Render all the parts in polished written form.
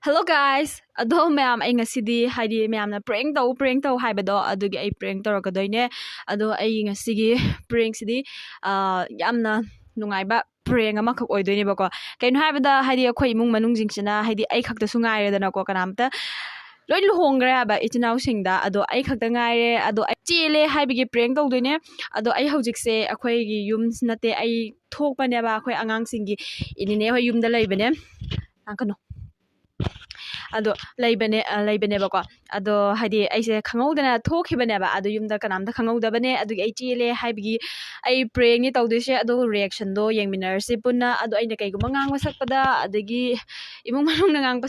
Hello guys! Ado ma'am ay ngasidi haidi ma'am na prank tau haibado adugi ay prank tawrakadoine. Ado ay ngasigi prank sidi yamna nungaiba prank amakak oidoinebako. Kaino haibada haidi akhoi imung manungjingsina haidi ai khaktasu ngairedanako kanamta loi luhongre haba itinau singda ado ai khakta ngaire ado ai chele haibigi prank tawdoine. Ado ai hojikse akhoigi yum nate ai thokpaneba akhoi angang singi inine hoi yumda leibane. Kano ado leibane bako ado haidi aise khangowdana thokhibaneba ado yumda kanamda khangowdabane adu ai chele haibigi ai prank ni tawdise ado reaction do yengminarse punna ado aina kaiguma ngangwa sakpada adagi imung manungna ngangpa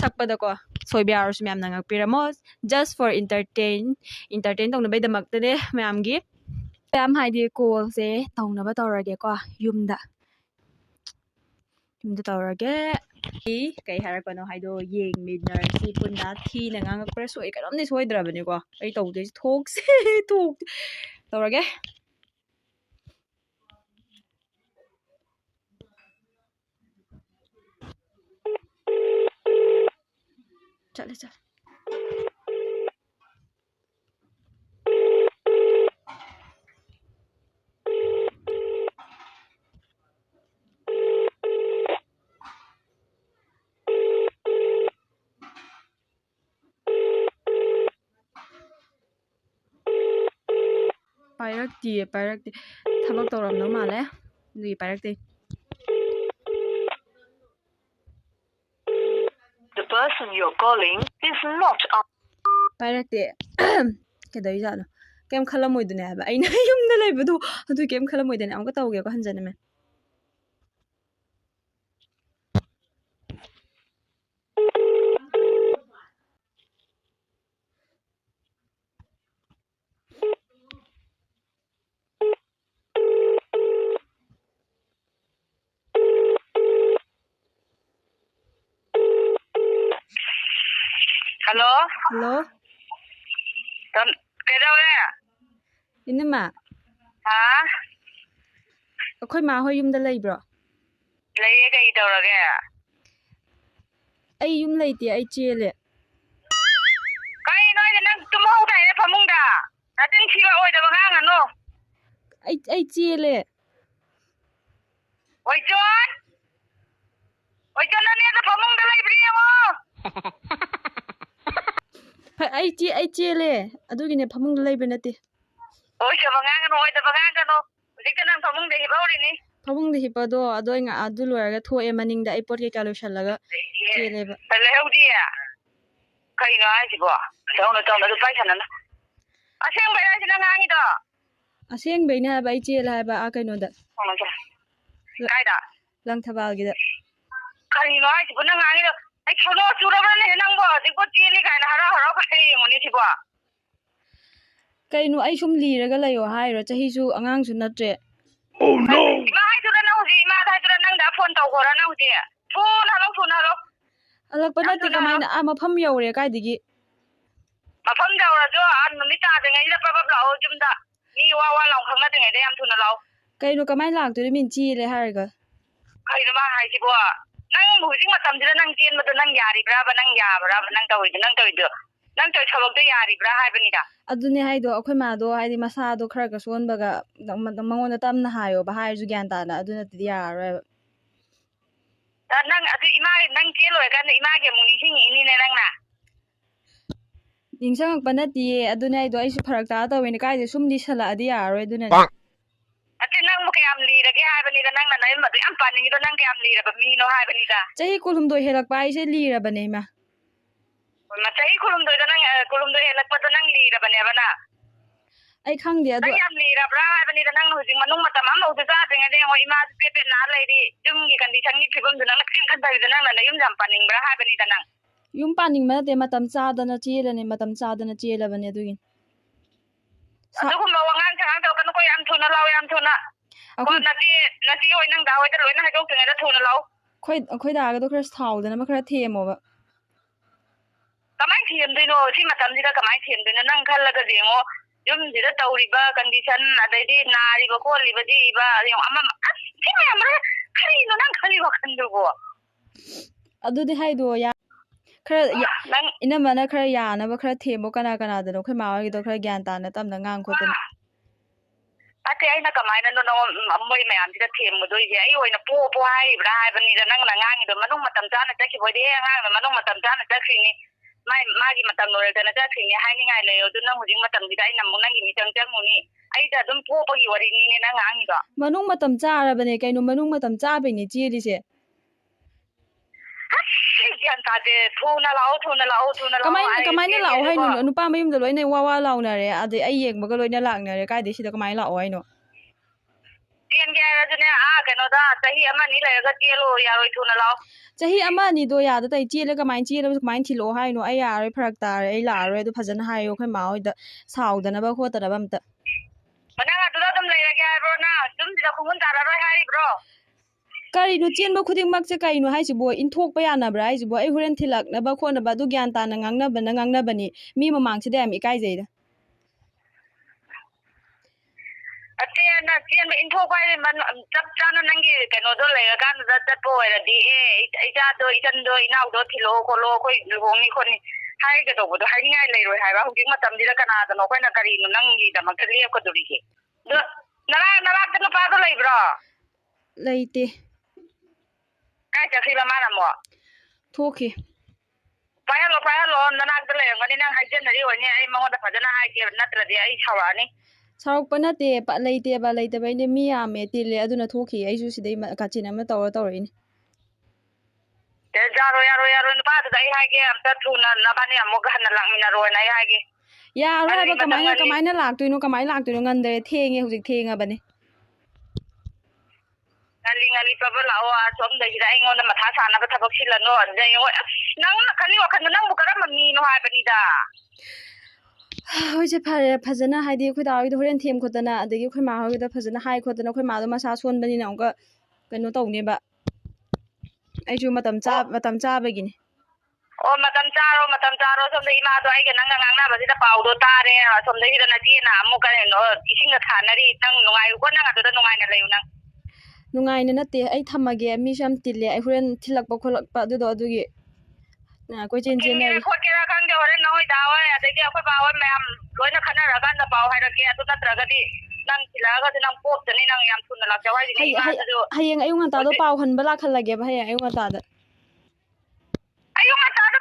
sakpada ko soibyarus ma'am na ngakpiramo just for entertain tawna bai damaktane ma'am gi ma'am haidi call se tawnaba tawrage ko yumda tawrage kay harakano haido yengminarsi punna thina ngangakpra soi kanomni soidrabane ko ai tawde thokse thok tawrage chale Pairakti thabak tawramno male dui pairakti The person you're calling is not on. pairakti kedai jano kem khalamoidune haba aina yumda leibadu adu kem khalamoidane amka tawge ko hanjane me Hello? hello Kedawre? inama Ha? akhoi ma hoi yumda leibro Laye kai tawrage? ai yum leite ai chele Kai noi nang tumhau dai ne phamungda. Natin thiba oidaba ngang ano. ai chele Oichon? Oichon na ne da phamungda laibri mo. ai chele adugine phamungda leibe nate Oi chaba ngang ano oidaba ngang ano. Hujikta nang phamungda hibawri ni. phamungda hipado ado nga adu loiraga thoe maningda ai pot ke kalushallaga cheleba Lehaudi ya. Kai no ai sibo. Tawna du paisanana. Aseng bai ai sinang ngangi do. asengbeine haba ai chele haba a kainoda Kai da. langthabalgida Kai no ai sibo nang ngangi do. Ai chono churabra ne nang bo. Dikko chili kai na hara kai ngoni sibo. kaino ai sum liraga layo hairo chahisu angangsu natre Oh no! Ma hai tura nang huji, ma hai tura nang da phone tau gora nang huji. Phone halo. alakpa nate kamaina a mafam yaure kaidigi Mafam jaura jo an numi ta de ngai la pa lao jumda. Ni wa lao khang na de ngai de am thuna lao. kaino kamai lakto min chile haraga Kai ma hai ji bo. Nang huji matam dira nang tien ma nang yari bra ba nang ya bra ba nang tawi do. Nang toy thabak de yari bra hai bani da. adune haido akhoi mado haidi masado khara ka sonbaga mangonda tamna hayo ba haisu gyan tana aduna tidi yaroi Da nang adu ima nang tien loi kan ima ge mu ni sing ini ne nang na. ningsangakpa natiye adune haido aisu pharak ta tawene kaide sum lisala adi yaroi aduna Ati nang mu kayam li ra ge hai bani da nang na nai ma du am pa ni do nang kayam li ra ba mi no hai bani da. chahi kulumdo helakpa aise lirabane ma Ma chahi kulumdoi da nang kulumdoi helakpa da nang li ra bani ba na. ai khangde adu Nang yam lira bra bani da nang hujing manung matam am udu sa de ngade ho ima pe na lai di jum gi condition ni phibum da nang kan da da nang na yum jam paning bra ha bani da nang yum paning ma te matam chadana chelane matam chadana chelabane adugin adu ko mawangan chang da kan ko yam thuna law yam thuna ko na ti hoi nang da hoi da loi na ha jok da thuna law khoi daga do khara thaudana ma khara themo ba kamai thiem dei no si matam ji da kamai thiem dei nang khal la ga jengo yum ji da tawriba condition adai di nari ba ko li ba di ba yong ama as ti ma amra khari no nang khali wa khandu go adudi haido ya khara nang inamana khara yanaba khara themo kana kanadano akhoi ma hoigido khara gyan tana tamna ngang khotana ate aina kamaina no moi mayam sida themudoi ai oina po haibra haibani da nang ngangido manung matam jana chakibode ngang manung matam jana chakini magi matam loredana chakini hainingai leyo du nang hujing matam sida aina munangi mitang changmuni aida dum po pagi wari ni nang ngangido manung matam charabane kaino manung matam chabeni chelise yan tade thuna lao kamaina lao haino nupa mayumda loina wawa launare ade ai yengbaga loina lagnare kaide sida kamaina lao haino tian gaya june kano da sahi ama ni lega tielo yaroi thuna lao chahi ama ni do ya da tai chele kamain thilo haino ai yaroi pharak tare ai laroi adu phajana hayo khoi ma hoida saudana ba khotana ba amta mananga duda dum lega bro na dum dida khungun tararoi hai bro karino chenba khudingmak che kaino haisibo inthokpa yanabra haisibo ai huren thilaknaba khonaba du gyan tana ngangnabani mi mamangchida yam ikaijeida atena tienba inthokpa man chap chana nangi kano do lega kan da chatpo eradi ija do ijan do inau do thilo kholo khoi luhongi khoni hai ga do bodo hai ngai leiroi hai ba hugi matam dira kana da no khoina karino nangi da makali ko duri he do nala tenu pa do leibro leite kai chakhiba mana mo thoki pahalo nanak da leirngani nang haijenari oni ai mangoda phajana haige natradi ai sawani sarokpa nate pa leite ba leite ba ine mi ame tile aduna thoki aisu sidai kachina ma tawra te yaro nupa da ai haige amta thuna nabani amok hanna langmina ro na haige yaro ba kamaina laktoino ngandare thenge hujik thenga bane ngali pa bala o asom da hira ingon da matha sana ba thabak silano da yo nang khali wakhan nang bu karam mi no ha bani da hoje phajana haidi khoi da hoide horen them khotana adagi khoi ma hoide phajana hai khotana khoi ma do masa son bani na onka kano tawne ba aisu matam cha bagini o matam charo som da ima do ai ga nang na ba sida pau do tare som da hira na ti na amu ka no ising na thanari tang nungai ko nang adu da nungai na leyu nang nungaina nate ai thamage mi sham tille ai huren thilakpa kholakpa adudo adugi koi chen na khotera khang de horen noi da wa adagi akhoi ba wa ma'am loina khana ra kan da pau hai ra ke adu natraga di nang tilaga de nang pop tani nang yam thunna lak jawai di hayeng ayung ngata do pau han bala khalage ba hayeng ayung ngata da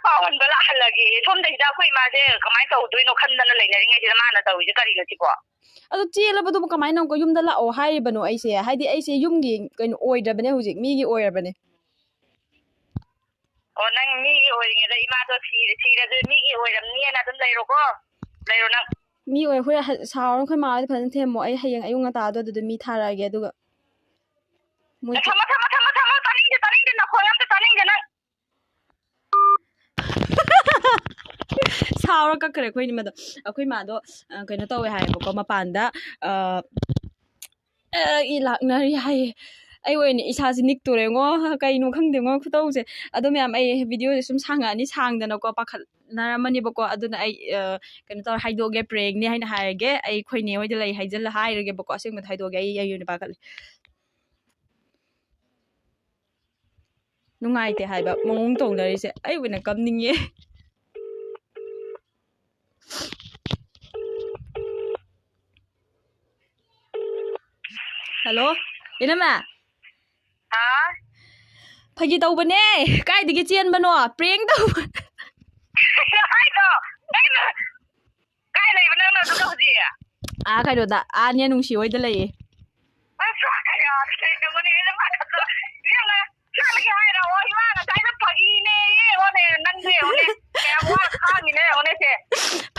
pau han bala halage thom da hida khoi ma je kamai tau duino khandana leinari ngai de mana tau je kari no tipo adu chelabadu kamai nang ko yumda la o hairibano aise haidi aise yumgi kaino oidrabane hujik migi oirabane o nang migi oiringe da ima to sira de migi oiram ni na dum leiro nang mi oi hore saurang khoi ma de phan themo ai hayeng ayung ngata do du mi tharage aduga moi thama taning de na khoyam de taning de na saura ka kare khoi ni ma do akhoi ma do kaino tawe hai ko mapanda i laknari hai ai oini isa sinik tore ngo kaino khangde ngo khutause ado myam ai video sum sanga ni sangdana ko pakhat naramani bako aduna ai kaino tar haidoge prank ni haina haige ai khoine hoide lai haijal hairege bako asing ma haidoge ai yuni pakal nungaite haiba mong tongdarise ai wena kamninge hello inama ha phagi tawbane kai digi chen bano prank taw ai do kai lai bana na do ji kai do da anya nungsi hoida lai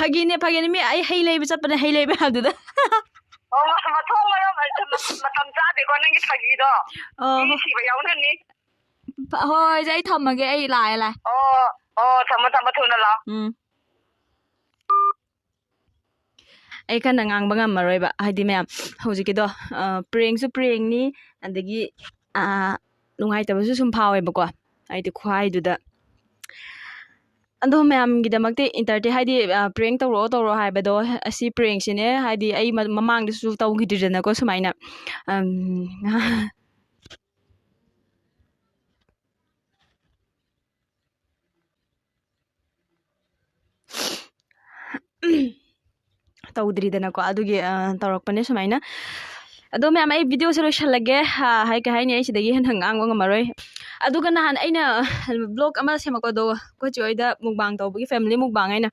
phagine mi ai hei lei chapane hei lei ba duda mathong matam cha de ko nang phagi do ni si ba yaw na ni hoi jai thamage ai lai thama thuna la ai kan ngang bangam maroi ba haidi ma'am hojiki do prank su prank ni andagi nungai tabasu sum phawe ba ko aidi khwai duda ando ma'am gidamakte entertain haidi prank tawro haibado asi prank sine haidi ai mamang su tawgididana ko sumaina ꯇꯧꯗ꯭ꯔꯤꯗꯅꯀꯣ ꯑꯗꯨꯒꯤ ꯇꯧꯔꯛꯄꯅꯦ ꯁꯨꯃꯥꯏꯅ ꯑꯗꯣ ꯃꯌꯥꯝ ꯑꯩ ꯚꯤꯗꯤꯑꯣꯁꯦ ꯂꯣꯏꯁꯜꯂꯒꯦ ꯀꯩ ꯍꯥꯏꯅꯤ ꯑꯩ ꯁꯤꯗꯒꯤ ꯍꯦꯟꯅ ꯉꯥꯡꯕ ꯉꯝꯃꯔꯣꯏ ꯑꯗꯨꯒ ꯅꯍꯥꯟ ꯑꯩꯅ ꯕ꯭ꯂꯣꯛ ꯑꯃ ꯁꯦꯝꯃꯛꯄꯗꯣ ꯑꯩꯈꯣꯏ ꯆꯦ ꯍꯣꯏꯗ ꯃꯨꯛꯕꯥꯡ ꯇꯧꯕꯒꯤ ꯐꯦꯃꯤꯂꯤ ꯃꯨꯛꯕꯥꯡ ꯑꯩꯅ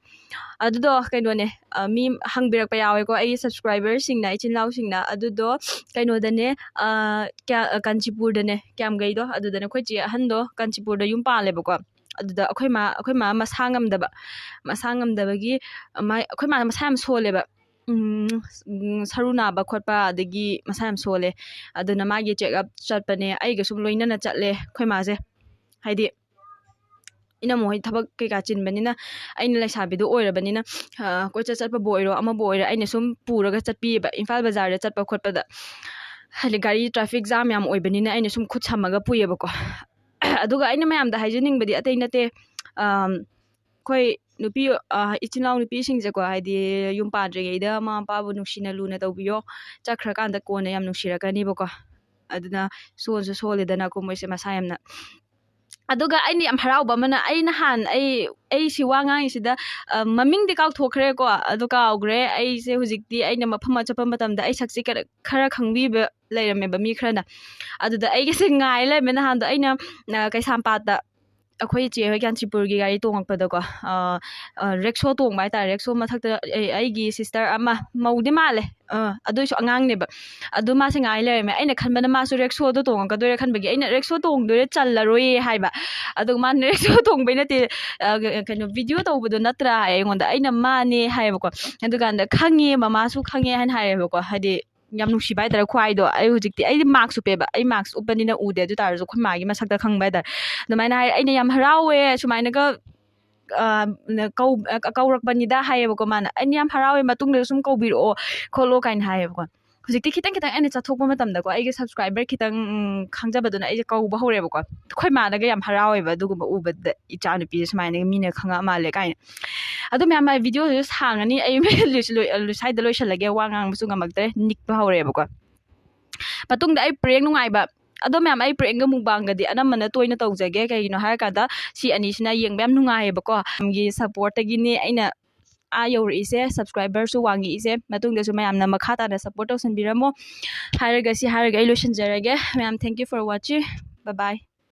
ꯑꯗꯨꯗꯣ ꯀꯩꯅꯣꯅꯦ ꯃꯤ ꯍꯪꯕꯤꯔꯛꯄ ꯌꯥꯎꯋꯦꯀꯣ ꯑꯩꯒꯤ ꯁꯕꯁꯀ꯭ꯔꯥꯏꯕꯔꯁꯤꯡꯅ ꯏꯆꯤꯟ ꯏꯅꯥꯎꯁꯤꯡꯅ ꯑꯗꯨꯗꯣ ꯀꯩꯅꯣꯗꯅꯦ ꯀꯥꯟꯆꯤꯄꯨꯔꯗꯅꯦ ꯀꯌꯥꯝꯒꯩꯗꯣ ꯑꯗꯨꯗꯅꯦ ꯑꯩꯈꯣꯏ ꯆꯦ ꯑꯍꯟꯗꯣ ꯀꯥꯟꯆꯤꯄꯨꯔꯗ ꯌꯨꯝ ꯄꯥꯜꯂꯦꯕꯀꯣ ꯑꯗꯨꯗ ꯑꯩꯈꯣꯏ ꯃꯥ ꯃꯁꯥ ꯉꯝꯗꯕꯒꯤ ꯑꯩꯈꯣꯏ ꯃꯥꯅ ꯃꯁꯥ ꯌꯥꯝ ꯁꯣꯜꯂꯦꯕ ꯁꯔꯨ ꯅꯥꯕ ꯈꯣꯠꯄ ꯑꯗꯒꯤ ꯃꯁꯥ ꯌꯥꯝ ꯁꯣꯜꯂꯦ ꯑꯗꯨꯅ ꯃꯥꯒꯤ ꯆꯦꯛꯑꯞ ꯆꯠꯄꯅꯦ ꯑꯩꯒ ꯁꯨꯝ ꯂꯣꯏꯅꯅ ꯆꯠꯂꯦ ꯑꯩꯈꯣই ꯃꯥꯁꯦ ꯍꯥꯏꯗꯤ ꯏꯅꯝꯃ ꯍꯣꯏ ꯊꯕꯛ ꯀꯩꯀꯥ ꯆꯤꯟꯕꯅꯤꯅ ꯑꯩꯅ ꯂꯩꯁꯥꯕꯤꯗꯣ ꯑꯣꯏꯔꯕꯅꯤꯅ ꯀꯣꯏꯆꯠ ꯆꯠꯄꯕꯨ ꯑꯣꯏꯔో ꯑꯃꯕꯨ ꯑꯣꯏꯔോ ꯑꯩꯅ ꯁꯨꯝ ꯄꯨꯔꯒ ꯆꯠꯄꯤꯌꯦꯕ ꯏꯝꯐꯥꯜ ꯕꯖꯥꯔꯗ ꯆꯠꯄ ꯈꯣꯠꯄꯗ ꯍꯥꯏꯗꯤ ꯒꯥꯔꯤ ꯇ꯭ꯔꯥꯐꯤꯛ ꯖꯥꯝ ꯌꯥꯝ ꯑꯣꯏꯕꯅꯤꯅ ꯑꯩꯅ ꯁꯨꯝ ꯈꯨꯠ ꯁꯝꯃꯒ ꯄꯨꯏꯌꯦꯕꯀꯣ ꯑꯗꯨꯒ ꯑꯩꯅ ꯃꯌꯥꯝꯗ ꯍꯥꯏꯖꯅꯤꯡꯕꯗꯤ ꯑꯇꯩ ꯅꯠꯇꯦ ꯑꯩꯈꯣꯏ ꯅꯨꯄꯤ ꯏꯆꯤꯟ ꯏꯅꯥꯎ ꯅꯨꯄꯤꯁꯤꯡꯁꯦꯀꯣ ꯍꯥꯏꯗꯤ ꯌꯨꯝ ꯄꯥꯟꯗ꯭ꯔꯤꯉꯩꯗ ꯃꯃꯥ ꯃꯄꯥꯕꯨ ꯅꯨꯡꯁꯤꯅ ꯂꯨꯅ ꯇꯧꯕꯤꯌꯣ ꯆꯠꯈ꯭ꯔꯀꯥꯟꯗ ꯀꯣꯟꯅ ꯌꯥꯝ ꯅꯨꯡꯁꯤꯔꯛꯀꯅꯤꯕꯀꯣ ꯑꯗꯨꯅ ꯁꯣꯜꯁꯨ ꯁꯣꯜꯂꯦꯗꯅꯀꯣ ꯃꯣꯏꯁꯦ ꯃꯁꯥ ꯌꯥꯝꯅ ꯑꯗꯨꯒ ꯑꯩꯅ ꯌꯥꯝ ꯍꯔꯥꯎꯕ ꯑꯃꯅ ꯑꯩ ꯅꯍꯥꯟ ꯑꯩ ꯁꯤ ꯋꯥ ꯉꯥꯡꯉꯤꯁꯤda ꯃꯃꯤꯡꯗꯤ ꯀꯥꯎꯊꯣꯛꯈ꯭ꯔꯦꯀꯣ ꯑꯗꯨ ꯀꯥꯎꯈ꯭ꯔꯦ ꯑꯩꯁꯦ ꯍꯧꯖꯤꯛꯇꯤ ꯑꯩꯅ ꯃꯐꯝ ꯑꯃ ꯆꯠꯄ ꯃꯇꯝꯗ ꯑꯩ ꯁꯛꯁꯦ ꯈꯔ ꯈꯪꯕꯤꯕ ꯂꯩꯔꯝꯃꯦꯕ ꯃꯤ ꯈꯔꯅ ꯑꯗꯨꯗ ꯑꯩꯒꯤꯁꯦ ꯉꯥꯏ ꯂꯩꯔꯝꯃꯦ ꯅꯍꯥꯟꯗꯣ ꯑꯩꯅ ꯀꯩꯁꯥꯝꯄꯥꯠꯇ ꯑꯩꯈꯣꯏ ꯏꯆꯦ ꯍꯣꯏ ꯀꯥꯟꯆꯤꯄꯨꯔꯒꯤ ꯒꯥꯔꯤ ꯇꯣꯡꯉꯛꯄꯗꯀꯣ ꯔꯦꯛꯁꯣ ꯇꯣꯡꯕ ꯍꯥꯏꯇꯥꯔꯦ ꯔꯦꯛꯁꯣ ꯃꯊꯛꯇ ꯑꯩꯒꯤ ꯁꯤꯁꯇꯔ ꯑꯃ ꯃꯧꯗꯤ ꯃꯥꯜꯂꯦ ꯑꯗꯨꯏꯁꯨ ꯑꯉꯥꯡꯅꯦꯕ ꯑꯗꯨ ꯃꯥꯁꯦ ꯉꯥꯏ ꯂꯩꯔꯝꯃꯦ ꯑꯩꯅ ꯈꯟꯕꯅ ꯃꯥꯁꯨ ꯔꯦꯛꯁꯣꯗꯣ ꯇꯣꯡꯉꯛꯀꯗꯣꯏꯔꯥ ꯈꯟꯕꯒꯤ ꯑꯩꯅ ꯔꯦꯛꯁꯣ ꯇꯣꯡꯗꯣꯏꯔꯥ ꯆꯜꯂꯔꯣꯏꯌꯦ ꯍꯥꯏꯕ ꯑꯗꯨꯒ ꯃꯥꯅ ꯔꯦꯛꯁꯣ ꯇꯣꯡꯕꯩ ꯅꯠꯇꯦ ꯀꯩꯅꯣ ꯚꯤꯗꯤꯑꯣ ꯇꯧꯕꯗꯣ ꯅꯠꯇ꯭ꯔꯥ ꯍꯥꯏ ꯑꯩꯉꯣꯟꯗ ꯑꯩꯅ ꯃꯥꯅꯦ ꯍꯥꯏꯌꯦꯕꯀꯣ ꯑꯗꯨꯀꯥꯟꯗ ꯈꯪꯉꯦ ꯃꯃꯥꯁꯨ ꯈꯪꯉꯦ ꯍꯥꯏꯅ ꯍꯥꯏꯌꯦꯕꯀꯣ ꯍꯥꯏꯗꯤ ꯌꯥꯝ ꯅꯨꯡꯁꯤꯕ ꯍꯥꯏꯇꯥꯔꯦ ꯈ꯭ꯋꯥꯏꯗꯣ ꯑꯩ ꯍꯧꯖꯤꯛꯇꯤ ꯑꯩꯗꯤ ꯃꯥꯛꯁ ꯎꯞꯄꯦꯕ ꯑꯩ ꯃꯥꯛꯁ ꯎꯞꯄꯅꯤꯅ ꯎꯗꯦ ꯑꯗꯨ ꯇꯥꯔꯁꯨ ꯑꯩꯈꯣꯏ ꯃꯥꯒꯤ ꯃꯁꯛꯇ ꯈꯪꯕ ꯍꯥꯏꯇꯥꯔꯦ ꯑꯗꯨꯃꯥꯏꯅ ꯍꯥꯏ ꯑꯩꯅ ꯌꯥꯝ ꯍꯔꯥꯎꯋꯦ ꯁꯨꯃꯥꯏꯅꯒ ꯀꯧꯔꯛꯄꯅꯤꯗ ꯍꯥꯏꯌꯦꯕꯀꯣ ꯃꯥꯅ ꯑꯩꯅ ꯌꯥꯝ ꯍꯔꯥꯎꯋꯦ ꯃꯇꯨꯡꯗ ꯁꯨꯝ ꯀꯧꯕꯤꯔꯛꯑꯣ ꯈꯣꯠꯂꯣ ꯀꯥꯏꯅ ꯍꯥꯏꯌꯦꯕꯀꯣ ꯍꯧꯖꯤꯛꯇꯤ ꯈꯤꯇꯪ ꯑꯩꯅ ꯆꯠꯊꯣꯛꯄ ꯃꯇꯝꯗꯀꯣ ꯑꯩꯒꯤ ꯁꯕꯁꯀ꯭ꯔꯥꯏꯕꯔ ꯈꯤꯇꯪ ꯈꯪꯖꯕꯗꯨꯅ ꯑꯩꯁꯦ ꯀꯧꯕ ꯍꯧꯔꯦꯕꯀꯣ ꯑꯩꯈꯣꯏ ꯃꯥꯅꯒ ꯌꯥꯝ ꯍꯔꯥꯎꯋꯦꯕ ꯑꯗꯨꯒꯨꯝꯕ ꯎꯕꯗ ꯏꯆꯥ ꯅꯨꯄꯤꯁꯦ ꯁꯨꯃꯥꯏꯅ ꯃꯤꯅ ꯈꯪꯉꯛ ꯃꯥꯜꯂꯦ ꯀꯥꯏꯅ ꯑꯗꯣ ꯃꯌꯥꯝ ꯚꯤꯗꯤꯑꯣꯁꯨ ꯁꯥꯡꯉꯅꯤ ꯑꯩ ꯁ꯭ꯋꯥꯏꯗ ꯂꯣꯏꯁꯜꯂꯒꯦ ꯋꯥ ꯉꯥꯡꯕꯁꯨ ꯉꯝꯃꯛꯇ꯭ꯔꯦ ꯅꯤꯛꯄ ꯍꯧꯔꯦꯕꯀꯣ ꯃꯇꯨꯡꯗ ꯑꯩ ꯄ꯭ꯔꯦꯡ ꯅꯨꯡꯉꯥꯏꯕ ꯑꯗꯣ ꯃꯌꯥꯝ ꯑꯩ ꯄ꯭ꯔꯦꯡꯒ ꯃꯨꯛꯕꯥꯡꯒꯗꯤ ꯑꯅꯝꯕꯅ ꯇꯣꯏꯅ ꯇꯧꯖꯒꯦ ꯀꯩꯒꯤꯅꯣ ꯍꯥꯏꯔꯀꯥꯟꯗ ꯁꯤ ꯑꯅꯤꯁꯤꯅ ꯌꯦꯡꯕ ꯌꯥꯝ ꯅꯨꯡꯉꯥꯏꯌꯦꯕꯀꯣ ꯒꯤ ꯁꯞꯄꯣꯔꯠꯇꯒꯤꯅꯦ ꯑꯩꯅ ꯌꯧꯔꯛꯏꯁꯦ ꯁꯕꯁꯀ꯭ꯔꯥꯏꯕꯔꯁꯨ ꯋꯥꯡꯉꯛꯏꯁꯦ ꯃꯇꯨꯡꯗꯁꯨ ꯃꯌꯥꯝꯅ ꯃꯈꯥ ꯇꯥꯅ ꯁꯞꯄꯣꯔꯠ ꯇꯧꯁꯟꯕꯤꯔꯝꯃꯣ ꯍꯥꯏꯔꯒ ꯑꯩ ꯂꯣꯏꯁꯤꯟꯖꯔꯒꯦ ꯃꯌꯥꯝ thank you for watching bye by